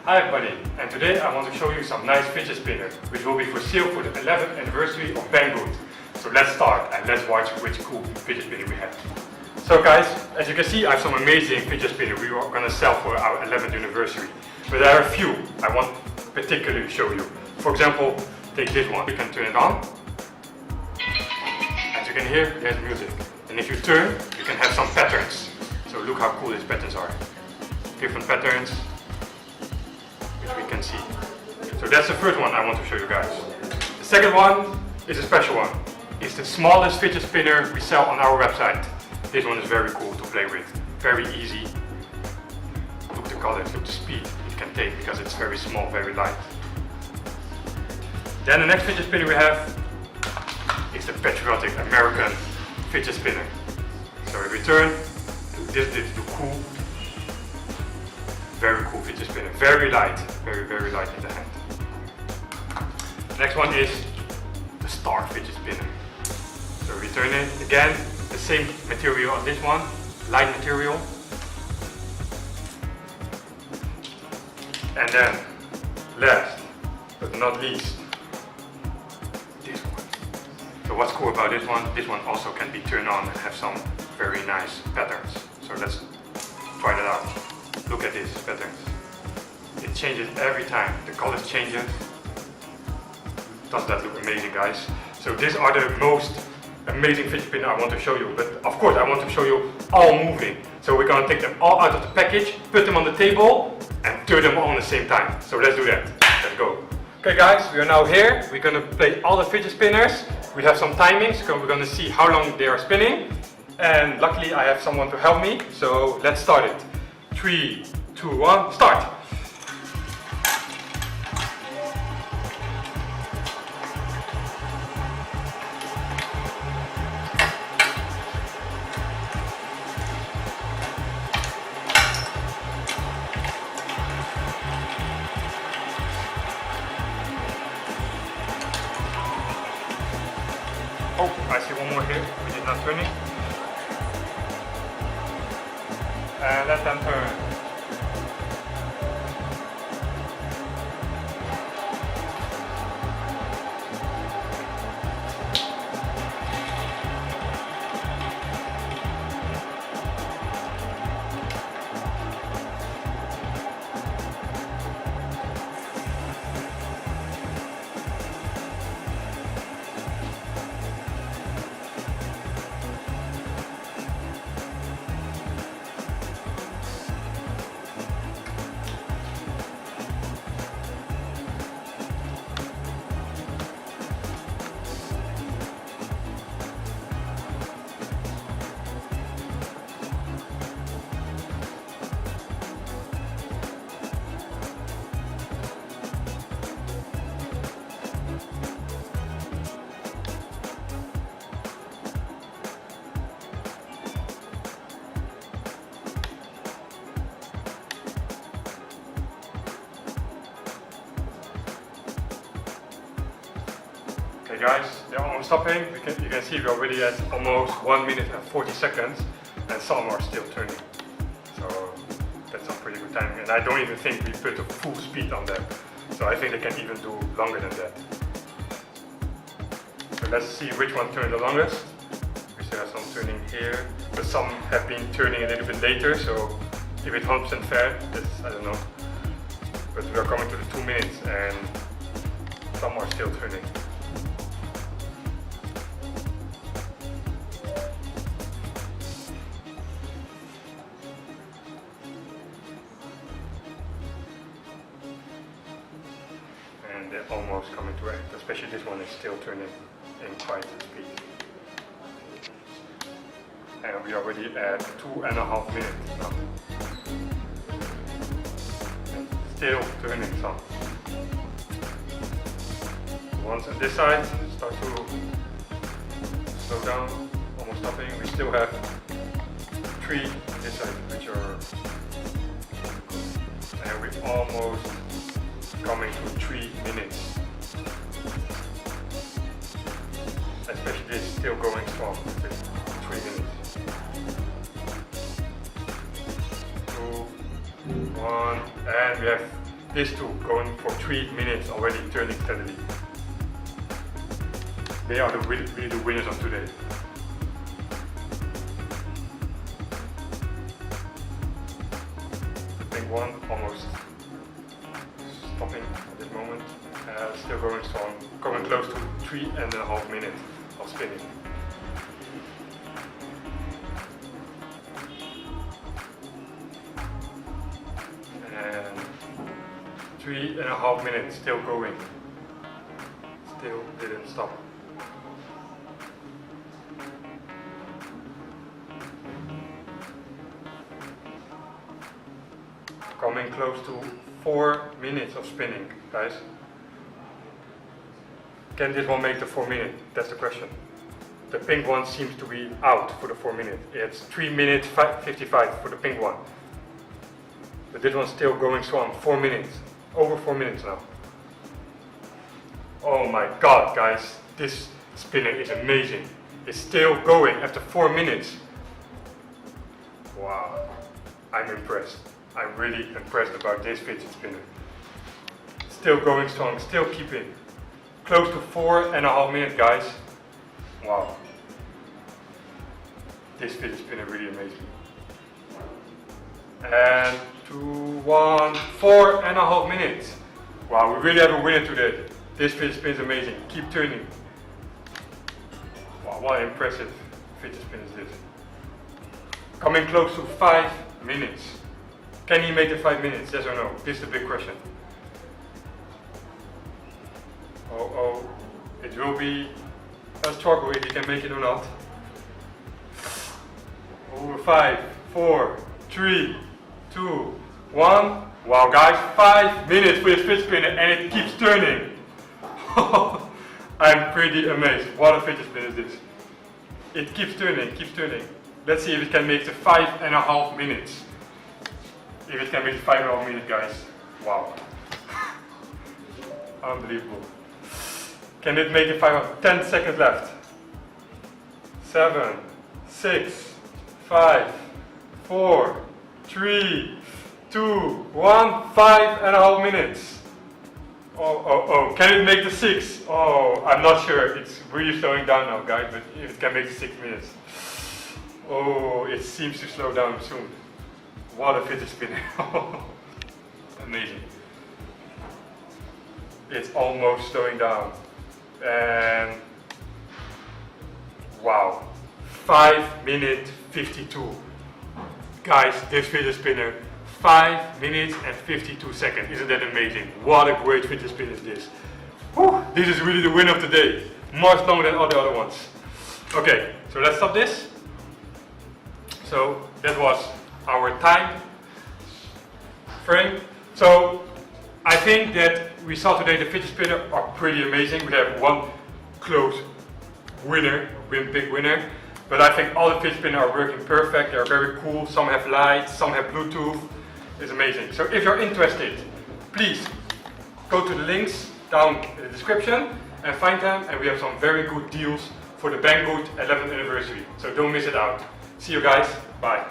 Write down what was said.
Hi everybody, and today I want to show you some nice fidget spinner which will be for sale for the 11th anniversary of Banggood. So let's start and let's watch which cool fidget spinner we have. So guys, as you can see I have some amazing fidget spinner we are going to sell for our 11th anniversary. But there are a few I want particularly to show you. For example, take this one. You can turn it on. As you can hear, there's music. And if you turn, you can have some patterns. So look how cool these patterns are. Different patterns, which we can see. So that's the first one I want to show you guys. The second one is a special one. It's the smallest fidget spinner we sell on our website. This one is very cool to play with, very easy. Look the colors, look the speed it can take because it's very small, very light. Then the next fidget spinner we have is the patriotic American fidget spinner. So if we turn, this is the cool, very cool fidget spinner, very light, very light in the hand. Next one is the star fidget spinner. So we turn it again, the same material on this one, light material. And then last but not least, this one. So what's cool about this one also can be turned on and have some very nice patterns. So let's try that out. Look at these patterns. It changes every time. The colors changes. Doesn't that look amazing, guys? So these are the most amazing fidget spinner I want to show you. But of course I want to show you all moving. So we're gonna take them all out of the package, put them on the table and turn them on at the same time. So let's do that. Let's go. Okay guys, we are now here. We're gonna play all the fidget spinners. We have some timings, so we're gonna see how long they are spinning. And luckily I have someone to help me. So let's start it. 3, 2, 1, start! Oh, I see one more here, which is not turning. And let them turn. Okay guys, they're almost stopping. You can see we're already at almost 1 minute and 40 seconds and some are still turning. So that's some pretty good timing. And I don't even think we put a full speed on them. So I think they can even do longer than that. So let's see which one turned the longest. We still have some turning here, but some have been turning a little bit later. So if it's 100% fair, I don't know. But we are coming to the 2 minutes and some are still turning. And they're almost coming to end, especially this one is still turning in quite speed. And we're already at 2.5 minutes now. And still turning some. Once on this side start to slow down, almost stopping. We still have 3 on this side, which are, and we're almost coming to 3 minutes. Especially this is still going strong with 3 minutes. 2, 1, and we have These two going for 3 minutes already, turning steadily. They are really the winners of today. Pink one almost stopping at this moment. Still going strong, coming close to 3.5 minutes of spinning. And 3.5 minutes still going. Still didn't stop. Coming close to 4 minutes of spinning, guys. Can this one make the 4 minutes? That's the question. The pink one seems to be out for the 4 minutes. It's 3 minutes 55 for the pink one. But this one's still going strong. 4 minutes. Over 4 minutes now. Oh my god, guys. This spinner is amazing. It's still going after 4 minutes. Wow. I'm impressed. I'm really impressed about this fidget spinner. Still going strong, still keeping. Close to 4.5 minutes, guys. Wow. This fidget spinner really amazing. And 2, 1, 4.5 minutes. Wow, we really have a winner today. This fidget spinner is amazing. Keep turning. Wow, what an impressive fidget spinner is this. Coming close to 5 minutes. Can he make the 5 minutes? Yes or no? This is the big question. Oh, it will be a struggle if he can make it or not. Over 5, 4, 3, 2, 1. Wow, guys, 5 minutes for this fidget spinner and it keeps turning. I'm pretty amazed. What a fidget spinner is this? It keeps turning, keeps turning. Let's see if it can make the 5.5 minutes. If it can make the 5.5 minutes, guys. Wow. Unbelievable. Can it make the 10 seconds left? 7, 6, 5, 4, 3, 2, 1, 5.5 minutes. Oh, can it make the 6? Oh, I'm not sure. It's really slowing down now, guys, but if it can make the 6 minutes. Oh, it seems to slow down soon. What a fidget spinner. Amazing. It's almost slowing down. And wow, 5 minutes 52. Guys, this fidget spinner, 5 minutes and 52 seconds. Isn't that amazing? What a great fidget spinner is this. Whew, this is really the win of the day. Much longer than all the other ones. Okay, so let's stop this. So that was our time frame. So I think that we saw today the fidget spinner are pretty amazing. We have one close winner, big winner. But I think all the fidget spinners are working perfect. They're very cool. Some have lights, some have Bluetooth. It's amazing. So if you're interested, please go to the links down in the description and find them. And we have some very good deals for the Banggood 11th anniversary. So don't miss it out. See you guys. Bye.